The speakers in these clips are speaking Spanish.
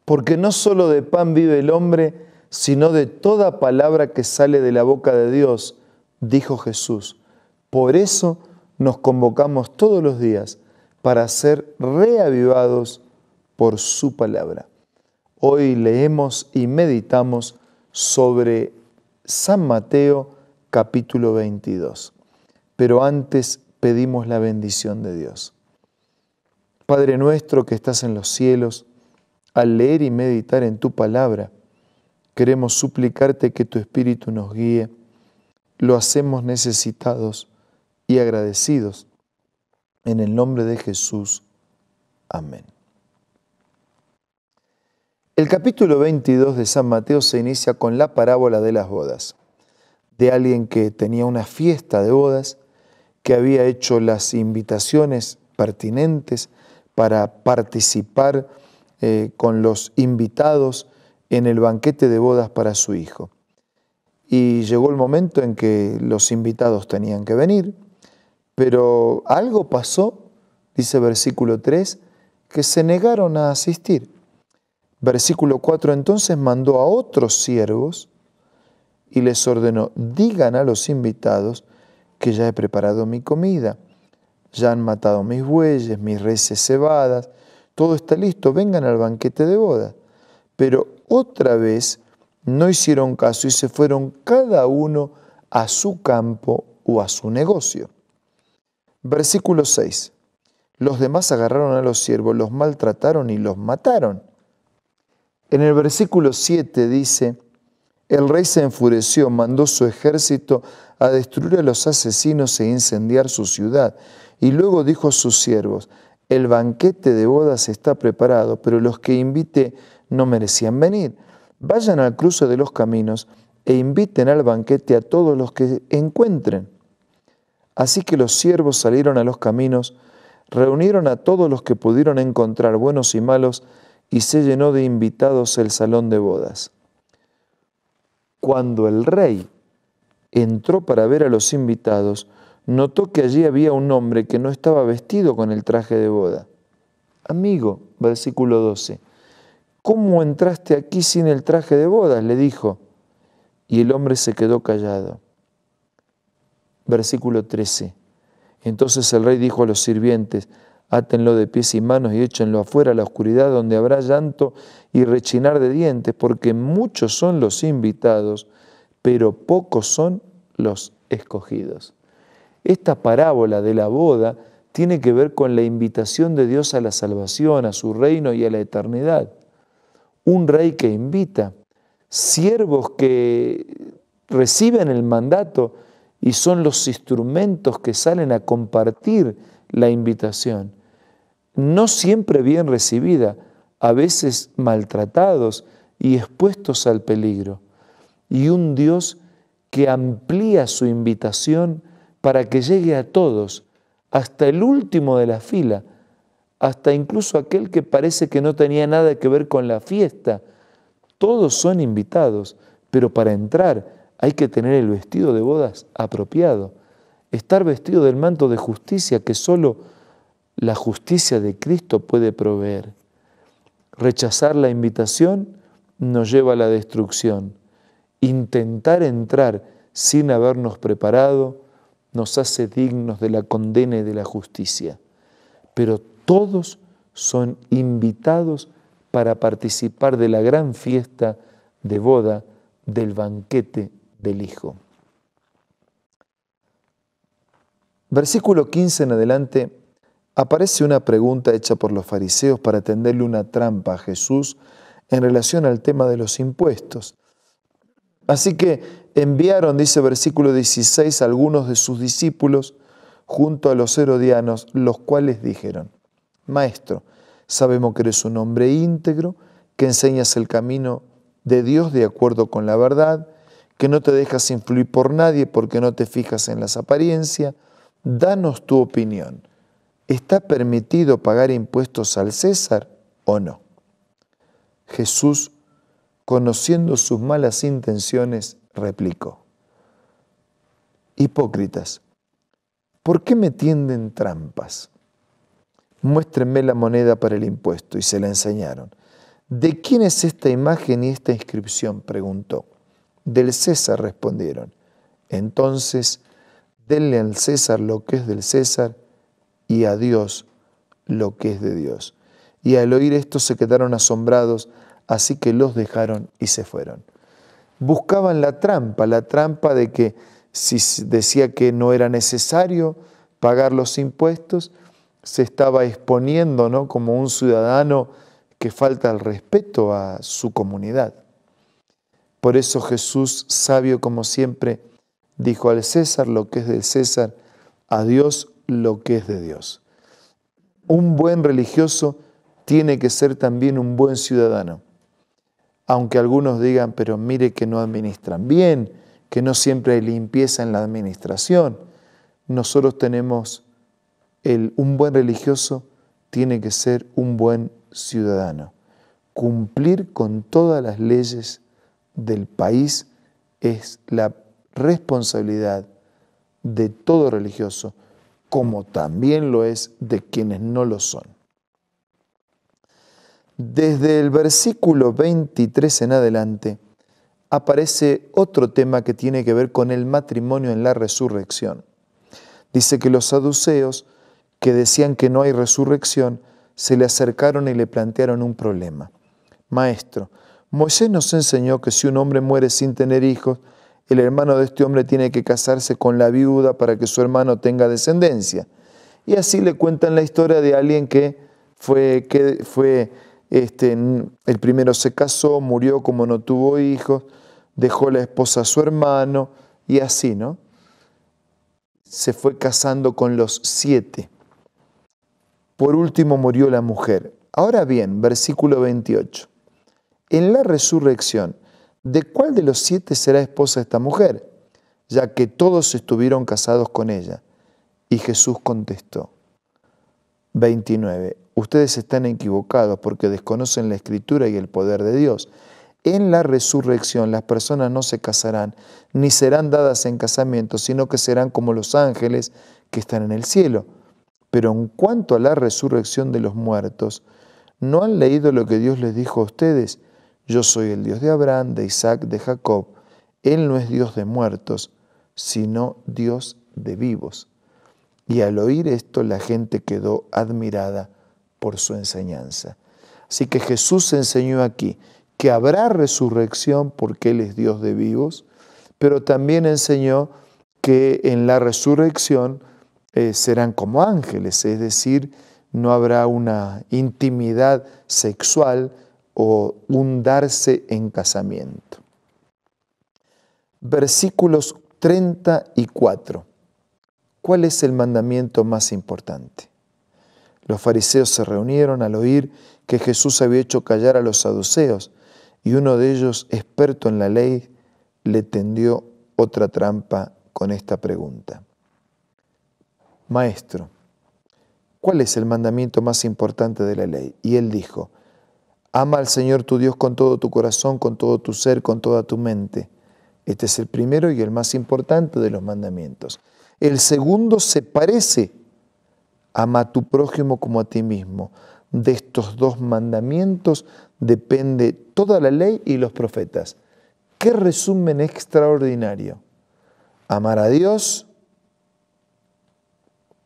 Porque no solo de pan vive el hombre, sino de toda palabra que sale de la boca de Dios, dijo Jesús. Por eso nos convocamos todos los días para ser reavivados por su palabra. Hoy leemos y meditamos sobre San Mateo capítulo 22. Pero antes pedimos la bendición de Dios. Padre nuestro que estás en los cielos, al leer y meditar en tu palabra, queremos suplicarte que tu Espíritu nos guíe. Lo hacemos necesitados y agradecidos. En el nombre de Jesús. Amén. El capítulo 22 de San Mateo se inicia con la parábola de las bodas, de alguien que tenía una fiesta de bodas, que había hecho las invitaciones pertinentes para participar con los invitados en el banquete de bodas para su hijo. Y llegó el momento en que los invitados tenían que venir, pero algo pasó, dice versículo 3, que se negaron a asistir. Versículo 4, entonces mandó a otros siervos y les ordenó, digan a los invitados que ya he preparado mi comida, ya han matado mis bueyes, mis reses cebadas, todo está listo, vengan al banquete de boda. Pero otra vez no hicieron caso y se fueron cada uno a su campo o a su negocio. Versículo 6. Los demás agarraron a los siervos, los maltrataron y los mataron. En el versículo 7 dice, el rey se enfureció, mandó su ejército a destruir a los asesinos e incendiar su ciudad. Y luego dijo a sus siervos, el banquete de bodas está preparado, pero los que invité no merecían venir. Vayan al cruce de los caminos e inviten al banquete a todos los que encuentren. Así que los siervos salieron a los caminos, reunieron a todos los que pudieron encontrar, buenos y malos, y se llenó de invitados el salón de bodas. Cuando el rey entró para ver a los invitados, notó que allí había un hombre que no estaba vestido con el traje de boda. Amigo, versículo 12, ¿cómo entraste aquí sin el traje de bodas?, le dijo. Y el hombre se quedó callado. Versículo 13, entonces el rey dijo a los sirvientes, átenlo de pies y manos y échenlo afuera a la oscuridad donde habrá llanto y rechinar de dientes, porque muchos son los invitados, pero pocos son los escogidos. Esta parábola de la boda tiene que ver con la invitación de Dios a la salvación, a su reino y a la eternidad. Un rey que invita, siervos que reciben el mandato y son los instrumentos que salen a compartir la invitación. No siempre bien recibida, a veces maltratados y expuestos al peligro. Y un Dios que amplía su invitación para que llegue a todos, hasta el último de la fila, hasta incluso aquel que parece que no tenía nada que ver con la fiesta. Todos son invitados, pero para entrar hay que tener el vestido de bodas apropiado, estar vestido del manto de justicia que solo la justicia de Cristo puede proveer. Rechazar la invitación nos lleva a la destrucción. Intentar entrar sin habernos preparado nos hace dignos de la condena y de la justicia. Pero todos son invitados para participar de la gran fiesta de boda del banquete del Hijo. Versículo 15 en adelante aparece una pregunta hecha por los fariseos para tenderle una trampa a Jesús en relación al tema de los impuestos. Así que enviaron, dice versículo 16, algunos de sus discípulos junto a los herodianos, los cuales dijeron, Maestro, sabemos que eres un hombre íntegro, que enseñas el camino de Dios de acuerdo con la verdad, que no te dejas influir por nadie porque no te fijas en las apariencias. Danos tu opinión. ¿Está permitido pagar impuestos al César o no? Jesús, conociendo sus malas intenciones, replicó, hipócritas, ¿por qué me tienden trampas? Muéstrenme la moneda para el impuesto, y se la enseñaron. ¿De quién es esta imagen y esta inscripción?, preguntó. Del César, respondieron. Entonces, denle al César lo que es del César y a Dios lo que es de Dios. Y al oír esto se quedaron asombrados, así que los dejaron y se fueron. Buscaban la trampa de que si decía que no era necesario pagar los impuestos, se estaba exponiendo, ¿no?, como un ciudadano que falta el respeto a su comunidad. Por eso Jesús, sabio como siempre, dijo al César lo que es del César, a Dios lo que es de Dios. Un buen religioso tiene que ser también un buen ciudadano. Aunque algunos digan, pero mire que no administran bien, que no siempre hay limpieza en la administración. Nosotros tenemos un buen religioso tiene que ser un buen ciudadano. Cumplir con todas las leyes del país es la responsabilidad de todo religioso, como también lo es de quienes no lo son. Desde el versículo 23 en adelante aparece otro tema que tiene que ver con el matrimonio en la resurrección. Dice que los saduceos, que decían que no hay resurrección, se le acercaron y le plantearon un problema. Maestro, Moisés nos enseñó que si un hombre muere sin tener hijos, el hermano de este hombre tiene que casarse con la viuda para que su hermano tenga descendencia. Y así le cuentan la historia de alguien que el primero se casó, murió como no tuvo hijos, dejó la esposa a su hermano y así, ¿no? Se fue casando con los 7. Por último murió la mujer. Ahora bien, versículo 28. En la resurrección, ¿de cuál de los 7 será esposa esta mujer? Ya que todos estuvieron casados con ella. Y Jesús contestó. 29. Ustedes están equivocados porque desconocen la Escritura y el poder de Dios. En la resurrección las personas no se casarán, ni serán dadas en casamiento, sino que serán como los ángeles que están en el cielo. Pero en cuanto a la resurrección de los muertos, ¿no han leído lo que Dios les dijo a ustedes? Yo soy el Dios de Abraham, de Isaac, de Jacob. Él no es Dios de muertos, sino Dios de vivos. Y al oír esto, la gente quedó admirada por su enseñanza. Así que Jesús enseñó aquí que habrá resurrección porque Él es Dios de vivos, pero también enseñó que en la resurrección serán como ángeles, es decir, no habrá una intimidad sexual o un darse en casamiento. Versículos 34. ¿Cuál es el mandamiento más importante? Los fariseos se reunieron al oír que Jesús había hecho callar a los saduceos y uno de ellos, experto en la ley, le tendió otra trampa con esta pregunta. Maestro, ¿cuál es el mandamiento más importante de la ley? Y él dijo, ama al Señor tu Dios con todo tu corazón, con todo tu ser, con toda tu mente. Este es el primero y el más importante de los mandamientos. El segundo se parece, ama a tu prójimo como a ti mismo. De estos 2 mandamientos depende toda la ley y los profetas. ¡Qué resumen extraordinario! Amar a Dios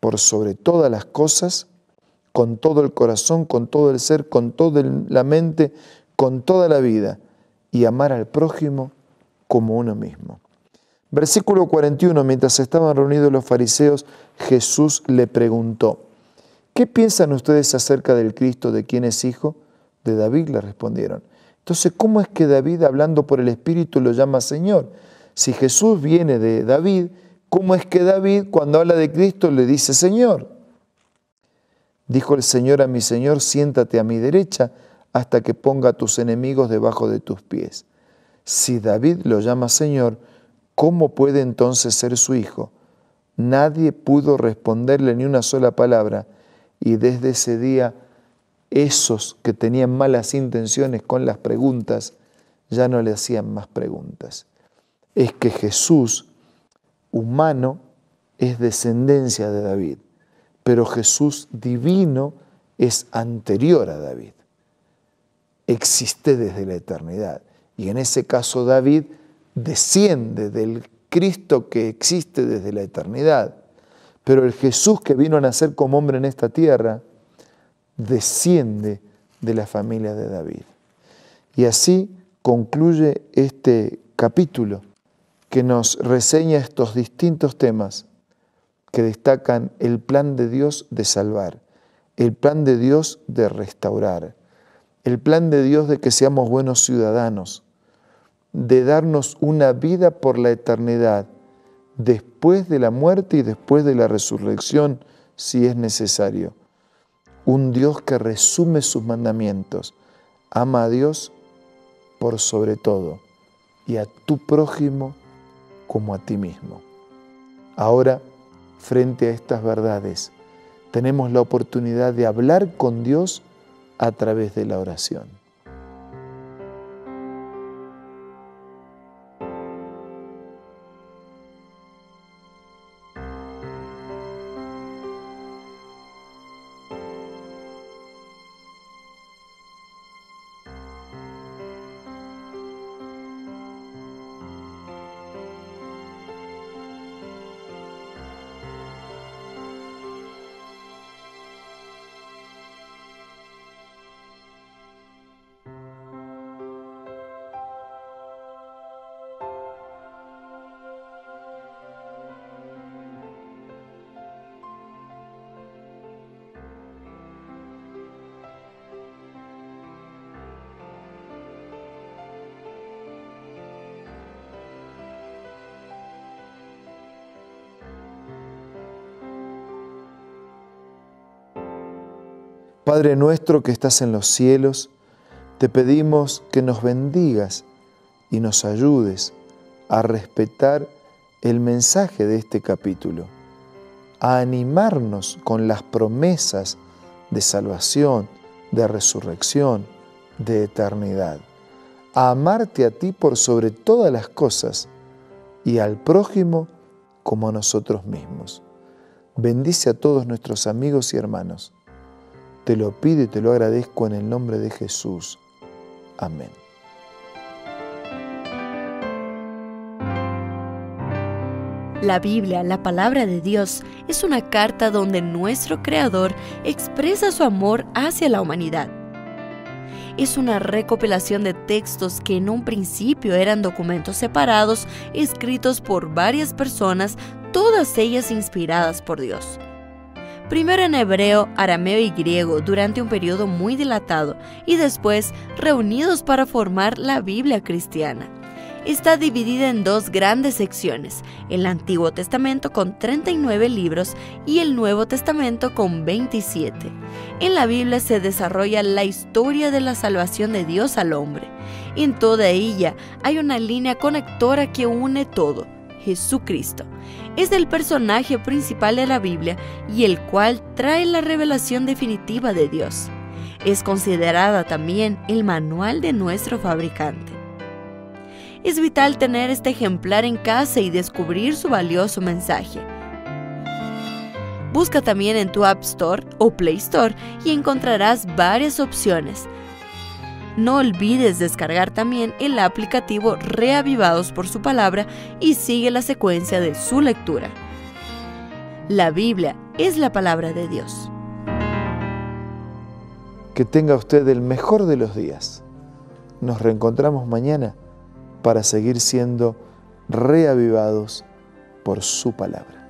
por sobre todas las cosas, con todo el corazón, con todo el ser, con toda la mente, con toda la vida, y amar al prójimo como uno mismo. Versículo 41, mientras estaban reunidos los fariseos, Jesús le preguntó, ¿qué piensan ustedes acerca del Cristo, de quién es hijo? De David, le respondieron. Entonces, ¿cómo es que David, hablando por el Espíritu, lo llama Señor? Si Jesús viene de David, ¿cómo es que David, cuando habla de Cristo, le dice Señor? Dijo el Señor a mi Señor, siéntate a mi derecha hasta que ponga a tus enemigos debajo de tus pies. Si David lo llama Señor, ¿cómo puede entonces ser su hijo? Nadie pudo responderle ni una sola palabra, y desde ese día esos que tenían malas intenciones con las preguntas ya no le hacían más preguntas. Es que Jesús, humano, es descendencia de David, pero Jesús divino es anterior a David. existe desde la eternidad. Y en ese caso David desciende del Cristo que existe desde la eternidad. Pero el Jesús que vino a nacer como hombre en esta tierra desciende de la familia de David. Y así concluye este capítulo que nos reseña estos distintos temas que destacan el plan de Dios de salvar, el plan de Dios de restaurar, el plan de Dios de que seamos buenos ciudadanos, de darnos una vida por la eternidad, después de la muerte y después de la resurrección, si es necesario. Un Dios que resume sus mandamientos. Ama a Dios por sobre todo y a tu prójimo como a ti mismo. Ahora, frente a estas verdades, tenemos la oportunidad de hablar con Dios a través de la oración. Padre nuestro que estás en los cielos, te pedimos que nos bendigas y nos ayudes a respetar el mensaje de este capítulo, a animarnos con las promesas de salvación, de resurrección, de eternidad, a amarte a ti por sobre todas las cosas y al prójimo como a nosotros mismos. Bendice a todos nuestros amigos y hermanos. Te lo pido y te lo agradezco en el nombre de Jesús. Amén. La Biblia, la palabra de Dios, es una carta donde nuestro Creador expresa su amor hacia la humanidad. Es una recopilación de textos que en un principio eran documentos separados, escritos por varias personas, todas ellas inspiradas por Dios. Primero en hebreo, arameo y griego durante un periodo muy dilatado y después reunidos para formar la Biblia cristiana. Está dividida en dos grandes secciones, el Antiguo Testamento con 39 libros y el Nuevo Testamento con 27. En la Biblia se desarrolla la historia de la salvación de Dios al hombre. En toda ella hay una línea conectora que une todo. Jesucristo es el personaje principal de la Biblia y el cual trae la revelación definitiva de Dios. Es considerada también el manual de nuestro fabricante. Es vital tener este ejemplar en casa y descubrir su valioso mensaje. Busca también en tu App Store o Play Store y encontrarás varias opciones. No olvides descargar también el aplicativo Reavivados por su palabra y sigue la secuencia de su lectura. La Biblia es la palabra de Dios. Que tenga usted el mejor de los días. Nos reencontramos mañana para seguir siendo reavivados por su palabra.